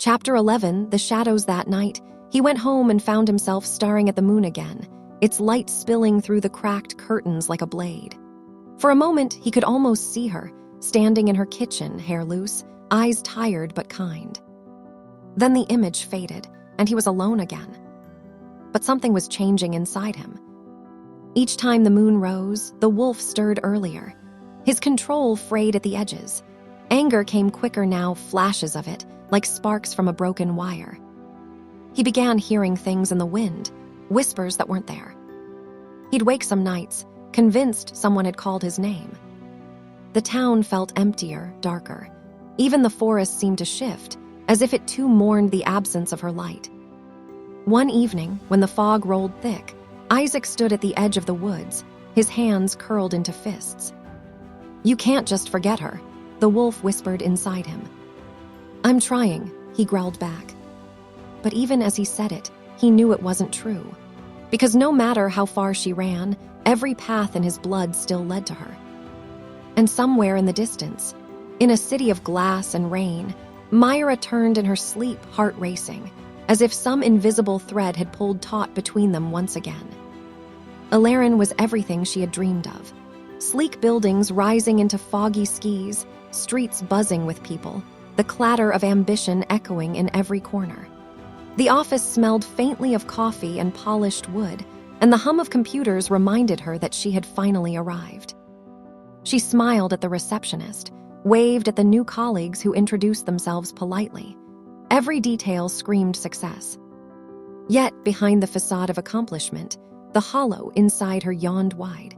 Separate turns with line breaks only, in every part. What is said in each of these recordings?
Chapter 11, The Shadows. That night, he went home and found himself staring at the moon again, its light spilling through the cracked curtains like a blade. For a moment, he could almost see her, standing in her kitchen, hair loose, eyes tired but kind. Then the image faded, and he was alone again. But something was changing inside him. Each time the moon rose, the wolf stirred earlier. His control frayed at the edges. Anger came quicker now, flashes of it, like sparks from a broken wire. He began hearing things in the wind, whispers that weren't there. He'd wake some nights, convinced someone had called his name. The town felt emptier, darker. Even the forest seemed to shift, as if it too mourned the absence of her light. One evening, when the fog rolled thick, Izek stood at the edge of the woods, his hands curled into fists. "You can't just forget her," the wolf whispered inside him. "I'm trying," he growled back. But even as he said it, he knew it wasn't true. Because no matter how far she ran, every path in his blood still led to her. And somewhere in the distance, in a city of glass and rain, Mira turned in her sleep, heart racing, as if some invisible thread had pulled taut between them once again. Elaren was everything she had dreamed of. Sleek buildings rising into foggy skis, streets buzzing with people, the clatter of ambition echoing in every corner. The office smelled faintly of coffee and polished wood, and the hum of computers reminded her that she had finally arrived. She smiled at the receptionist, waved at the new colleagues who introduced themselves politely. Every detail screamed success. Yet, behind the facade of accomplishment, the hollow inside her yawned wide.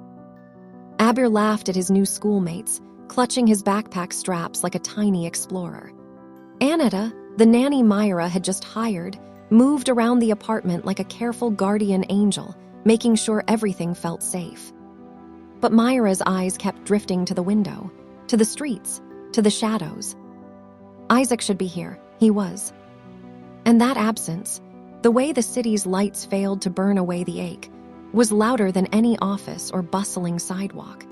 Abir laughed at his new schoolmates, clutching his backpack straps like a tiny explorer. Aneta, the nanny Mira had just hired, moved around the apartment like a careful guardian angel, making sure everything felt safe. But Mira's eyes kept drifting to the window, to the streets, to the shadows. Izek should be here. He was. And that absence, the way the city's lights failed to burn away the ache, was louder than any office or bustling sidewalk.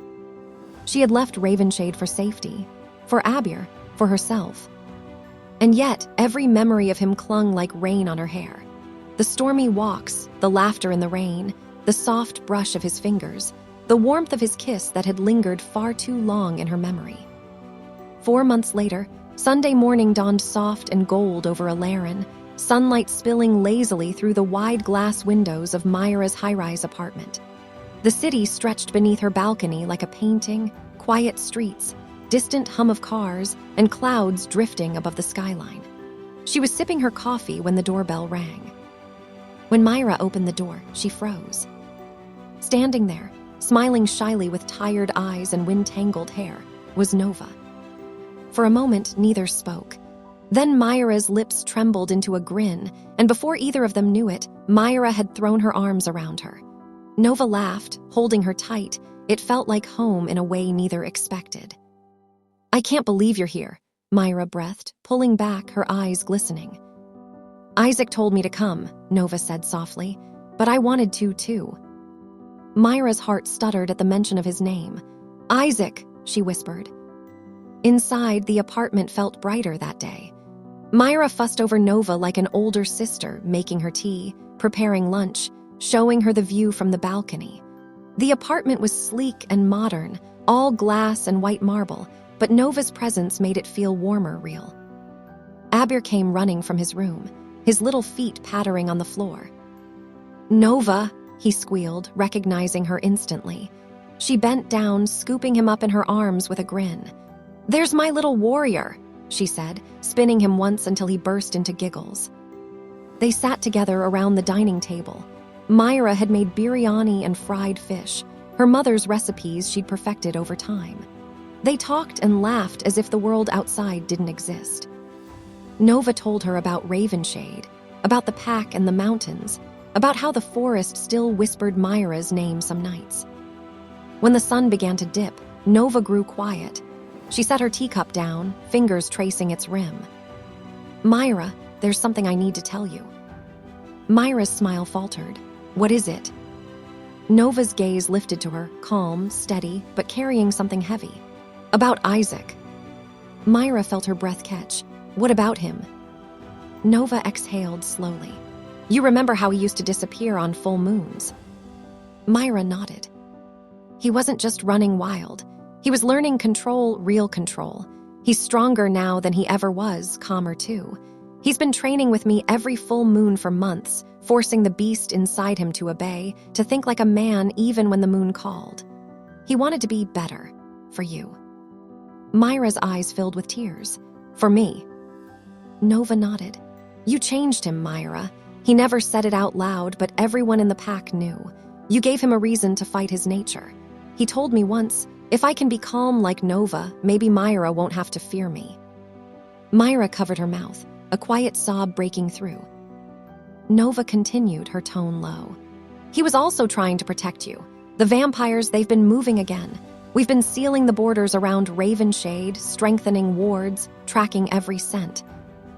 She had left Ravenshade for safety, for Abir, for herself. And yet, every memory of him clung like rain on her hair. The stormy walks, the laughter in the rain, the soft brush of his fingers, the warmth of his kiss that had lingered far too long in her memory. 4 months later, Sunday morning dawned soft and gold over Elaren, sunlight spilling lazily through the wide glass windows of Mira's high-rise apartment. The city stretched beneath her balcony like a painting, quiet streets, distant hum of cars, and clouds drifting above the skyline. She was sipping her coffee when the doorbell rang. When Mira opened the door, she froze. Standing there, smiling shyly with tired eyes and wind-tangled hair, was Nova. For a moment, neither spoke. Then Mira's lips trembled into a grin, and before either of them knew it, Mira had thrown her arms around her. Nova laughed, holding her tight. It felt like home in a way neither expected. "I can't believe you're here," Mira breathed, pulling back, her eyes glistening. "Izek told me to come," Nova said softly, "but I wanted to, too." Mira's heart stuttered at the mention of his name. "Izek," she whispered. Inside, the apartment felt brighter that day. Mira fussed over Nova like an older sister, making her tea, preparing lunch, showing her the view from the balcony. The apartment was sleek and modern, all glass and white marble, but Nova's presence made it feel warmer, real. Abir came running from his room, his little feet pattering on the floor. "Nova," he squealed, recognizing her instantly. She bent down, scooping him up in her arms with a grin. "There's my little warrior," she said, spinning him once until he burst into giggles. They sat together around the dining table. Mira had made biryani and fried fish, her mother's recipes she'd perfected over time. They talked and laughed as if the world outside didn't exist. Nova told her about Ravenshade, about the pack and the mountains, about how the forest still whispered Mira's name some nights. When the sun began to dip, Nova grew quiet. She set her teacup down, fingers tracing its rim. "Mira, there's something I need to tell you." Mira's smile faltered. "What is it?" Nova's gaze lifted to her, calm, steady, but carrying something heavy. "About Izek." Mira felt her breath catch. "What about him?" Nova exhaled slowly. You remember how he used to disappear on full moons? Mira nodded. He wasn't just running wild. He was learning control, real control. He's stronger now than he ever was, calmer too. He's been training with me every full moon for months, forcing the beast inside him to obey, to think like a man even when the moon called. He wanted to be better, for you. Myra's eyes filled with tears. For me. Nova nodded. You changed him, Mira. He never said it out loud, but everyone in the pack knew. You gave him a reason to fight his nature. He told me once, if I can be calm like Nova, maybe Mira won't have to fear me. Mira covered her mouth, a quiet sob breaking through. Nova continued, her tone low. He was also trying to protect you. The vampires, they've been moving again. We've been sealing the borders around Ravenshade, strengthening wards, tracking every scent.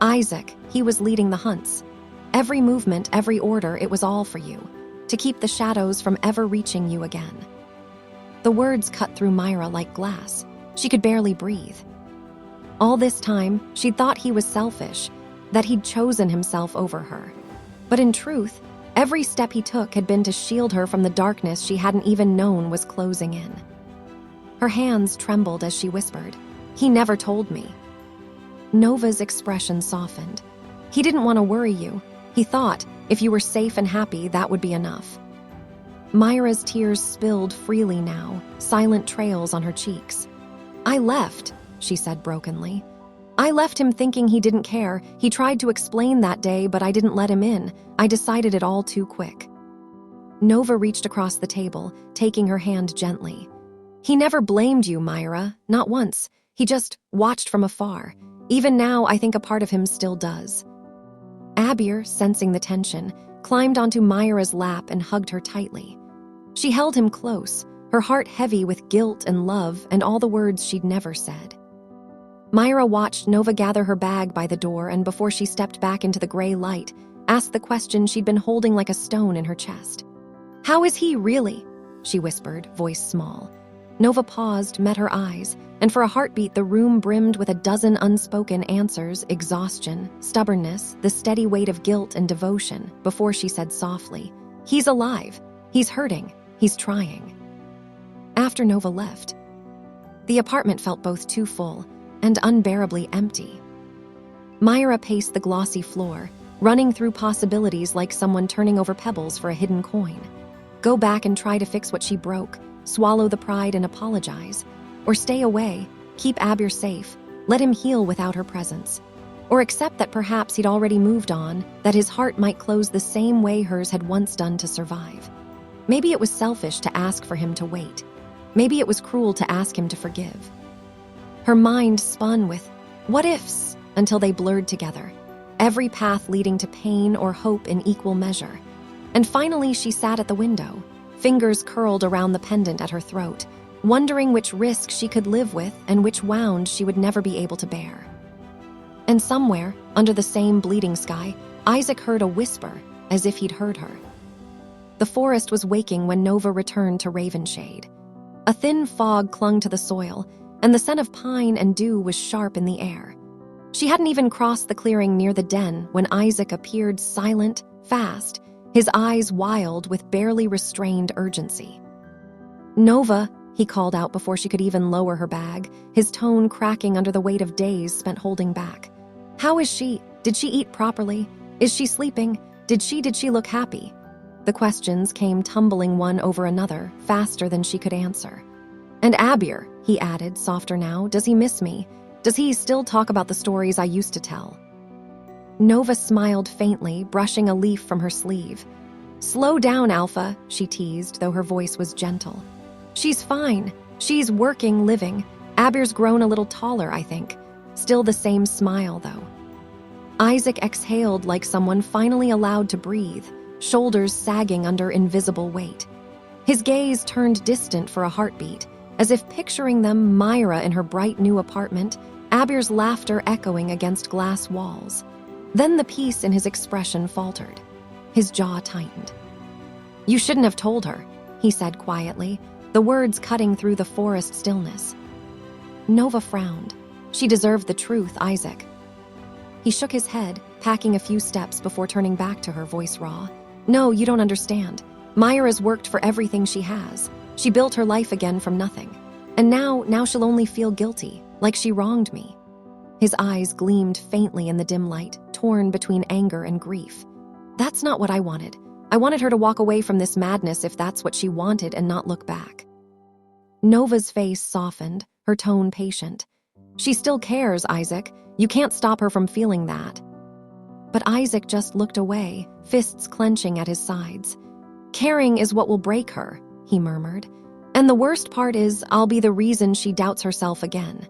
Izek, he was leading the hunts. Every movement, every order, it was all for you, to keep the shadows from ever reaching you again. The words cut through Mira like glass. She could barely breathe. All this time, she'd thought he was selfish, that he'd chosen himself over her. But in truth, every step he took had been to shield her from the darkness she hadn't even known was closing in. Her hands trembled as she whispered, "He never told me." Nova's expression softened. He didn't want to worry you. He thought, if you were safe and happy, that would be enough. Myra's tears spilled freely now, silent trails on her cheeks. I left, she said brokenly. I left him thinking he didn't care. He tried to explain that day, but I didn't let him in. I decided it all too quick. Nova reached across the table, taking her hand gently. He never blamed you, Mira, not once. He just watched from afar. Even now, I think a part of him still does. Abir, sensing the tension, climbed onto Myra's lap and hugged her tightly. She held him close, her heart heavy with guilt and love and all the words she'd never said. Mira watched Nova gather her bag by the door and before she stepped back into the gray light, asked the question she'd been holding like a stone in her chest. How is he really? She whispered, voice small. Nova paused, met her eyes, and for a heartbeat the room brimmed with a dozen unspoken answers, exhaustion, stubbornness, the steady weight of guilt and devotion, before she said softly, He's alive. He's hurting. He's trying. After Nova left, the apartment felt both too full and unbearably empty. Mira paced the glossy floor, running through possibilities like someone turning over pebbles for a hidden coin. Go back and try to fix what she broke, swallow the pride and apologize, or stay away, keep Abir safe, let him heal without her presence, or accept that perhaps he'd already moved on, that his heart might close the same way hers had once done to survive. Maybe it was selfish to ask for him to wait. Maybe it was cruel to ask him to forgive. Her mind spun with what-ifs until they blurred together, every path leading to pain or hope in equal measure. And finally she sat at the window, fingers curled around the pendant at her throat, wondering which risk she could live with and which wound she would never be able to bear. And somewhere, under the same bleeding sky, Izek heard a whisper, as if he'd heard her. The forest was waking when Nova returned to Ravenshade. A thin fog clung to the soil, and the scent of pine and dew was sharp in the air. She hadn't even crossed the clearing near the den when Izek appeared silent, fast, his eyes wild with barely restrained urgency. Nova, he called out before she could even lower her bag, his tone cracking under the weight of days spent holding back. How is she? Did she eat properly? Is she sleeping? Did she look happy? The questions came tumbling one over another, faster than she could answer. And Abir, he added, softer now, does he miss me? Does he still talk about the stories I used to tell? Nova smiled faintly, brushing a leaf from her sleeve. Slow down, Alpha, she teased, though her voice was gentle. She's fine. She's working, living. Abir's grown a little taller, I think. Still the same smile, though. Izek exhaled like someone finally allowed to breathe, shoulders sagging under invisible weight. His gaze turned distant for a heartbeat, as if picturing them Mira in her bright new apartment, Abir's laughter echoing against glass walls. Then the peace in his expression faltered. His jaw tightened. You shouldn't have told her, he said quietly, the words cutting through the forest stillness. Nova frowned. She deserved the truth, Izek. He shook his head, packing a few steps before turning back to her, voice raw. No, you don't understand. Mira's worked for everything she has. She built her life again from nothing. And now she'll only feel guilty, like she wronged me. His eyes gleamed faintly in the dim light, torn between anger and grief. That's not what I wanted. I wanted her to walk away from this madness if that's what she wanted and not look back. Nova's face softened, her tone patient. She still cares, Izek. You can't stop her from feeling that. But Izek just looked away, fists clenching at his sides. Caring is what will break her, he murmured. And the worst part is, I'll be the reason she doubts herself again.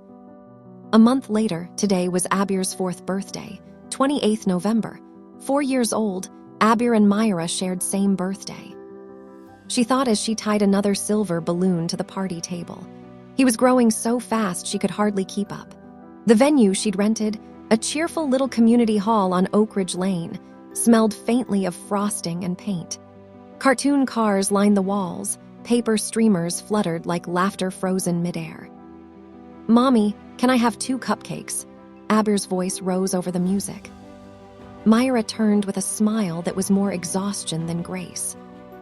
A month later, today was Abir's 4th birthday, 28th November. 4 years old, Abir and Mira shared same birthday. She thought as she tied another silver balloon to the party table. He was growing so fast she could hardly keep up. The venue she'd rented, a cheerful little community hall on Oak Ridge Lane, smelled faintly of frosting and paint. Cartoon cars lined the walls, paper streamers fluttered like laughter frozen midair. Mommy, can I have 2 cupcakes? Abir's voice rose over the music. Mira turned with a smile that was more exhaustion than grace.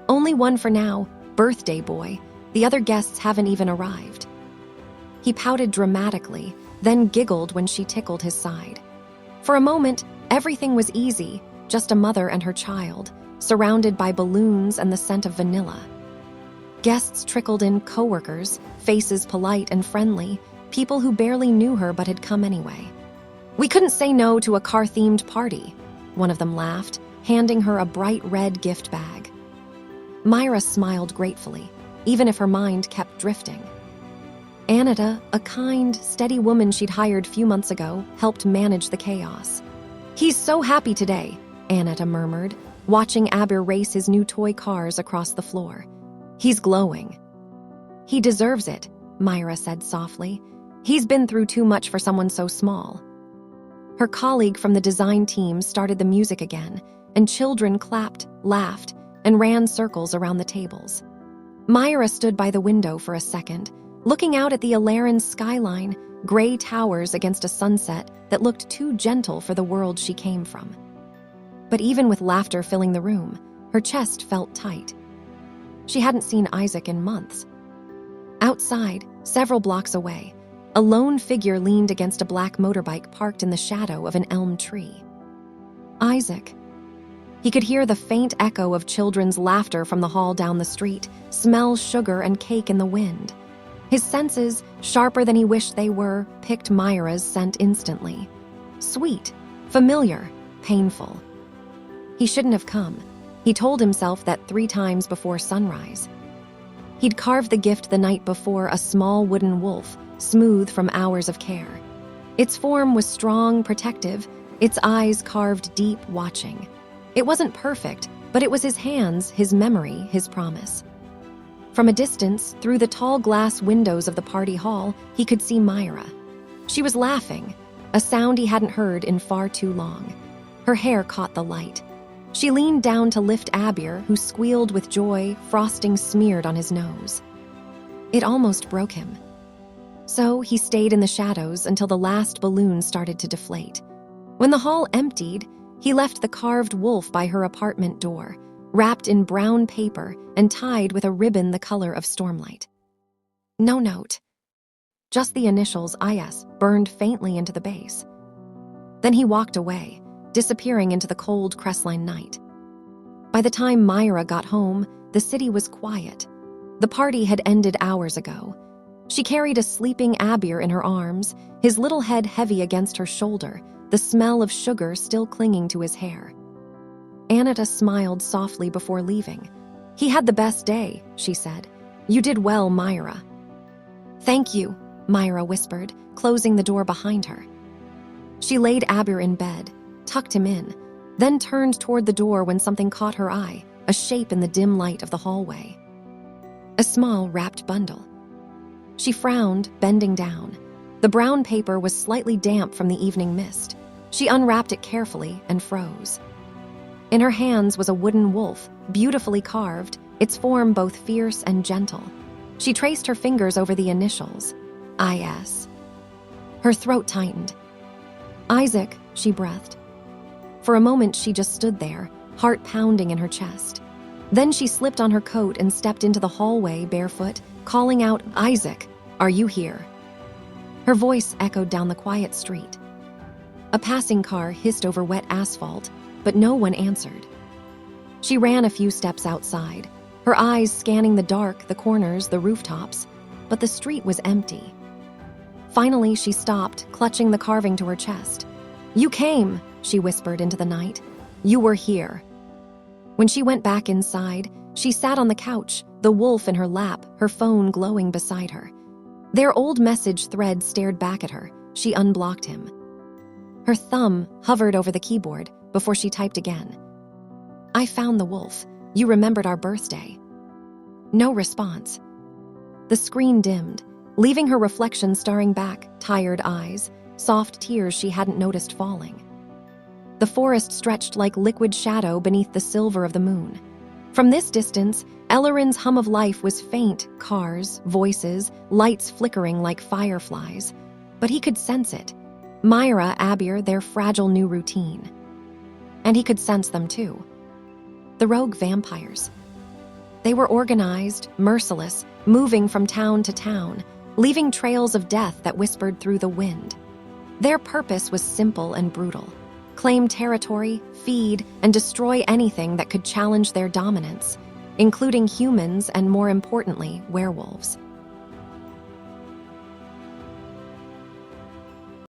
Only one for now, birthday boy. The other guests haven't even arrived. He pouted dramatically, then giggled when she tickled his side. For a moment, everything was easy, just a mother and her child, surrounded by balloons and the scent of vanilla. Guests trickled in, coworkers, faces polite and friendly, people who barely knew her but had come anyway. We couldn't say no to a car-themed party, one of them laughed, handing her a bright red gift bag. Mira smiled gratefully, even if her mind kept drifting. Anita, a kind, steady woman she'd hired few months ago, helped manage the chaos. He's so happy today, Anita murmured, watching Abir race his new toy cars across the floor. He's glowing. He deserves it, Mira said softly. He's been through too much for someone so small. Her colleague from the design team started the music again, and children clapped, laughed, and ran circles around the tables. Mira stood by the window for a second, looking out at the Elaren skyline, gray towers against a sunset that looked too gentle for the world she came from. But even with laughter filling the room, her chest felt tight. She hadn't seen Izek in months. Outside, several blocks away, a lone figure leaned against a black motorbike parked in the shadow of an elm tree. Izek. He could hear the faint echo of children's laughter from the hall down the street, smell sugar and cake in the wind. His senses, sharper than he wished they were, picked Mira's scent instantly. Sweet, familiar, painful. He shouldn't have come. He told himself that 3 times before sunrise. He'd carved the gift the night before, a small wooden wolf, smooth from hours of care. Its form was strong, protective, its eyes carved deep, watching. It wasn't perfect, but it was his hands, his memory, his promise. From a distance, through the tall glass windows of the party hall, he could see Mira. She was laughing, a sound he hadn't heard in far too long. Her hair caught the light. She leaned down to lift Abir, who squealed with joy, frosting smeared on his nose. It almost broke him. So he stayed in the shadows until the last balloon started to deflate. When the hall emptied, he left the carved wolf by her apartment door, wrapped in brown paper and tied with a ribbon the color of stormlight. No note. Just the initials IS burned faintly into the base. Then he walked away, disappearing into the cold crestline night. By the time Mira got home, the city was quiet. The party had ended hours ago. She carried a sleeping Abir in her arms, his little head heavy against her shoulder, the smell of sugar still clinging to his hair. Anita smiled softly before leaving. He had the best day, she said. You did well, Mira. Thank you, Mira whispered, closing the door behind her. She laid Abir in bed, tucked him in, then turned toward the door when something caught her eye, a shape in the dim light of the hallway. A small wrapped bundle. She frowned, bending down. The brown paper was slightly damp from the evening mist. She unwrapped it carefully and froze. In her hands was a wooden wolf, beautifully carved, its form both fierce and gentle. She traced her fingers over the initials, IS. Her throat tightened. Izek, she breathed. For a moment, she just stood there, heart pounding in her chest. Then she slipped on her coat and stepped into the hallway barefoot, calling out, "Isaac, are you here?" Her voice echoed down the quiet street. A passing car hissed over wet asphalt, but no one answered. She ran a few steps outside, her eyes scanning the dark, the corners, the rooftops, but the street was empty. Finally, she stopped, clutching the carving to her chest. "You came," she whispered into the night. "You were here." When she went back inside, she sat on the couch, the wolf in her lap, her phone glowing beside her. Their old message thread stared back at her. She unblocked him. Her thumb hovered over the keyboard before she typed again. "I found the wolf. You remembered our birthday." No response. The screen dimmed, leaving her reflection staring back, tired eyes, soft tears she hadn't noticed falling. The forest stretched like liquid shadow beneath the silver of the moon. From this distance, Elaren's hum of life was faint, cars, voices, lights flickering like fireflies. But he could sense it. Mira, Abir, their fragile new routine. And he could sense them too. The rogue vampires. They were organized, merciless, moving from town to town, leaving trails of death that whispered through the wind. Their purpose was simple and brutal. Claim territory, feed, and destroy anything that could challenge their dominance, including humans and, more importantly, werewolves.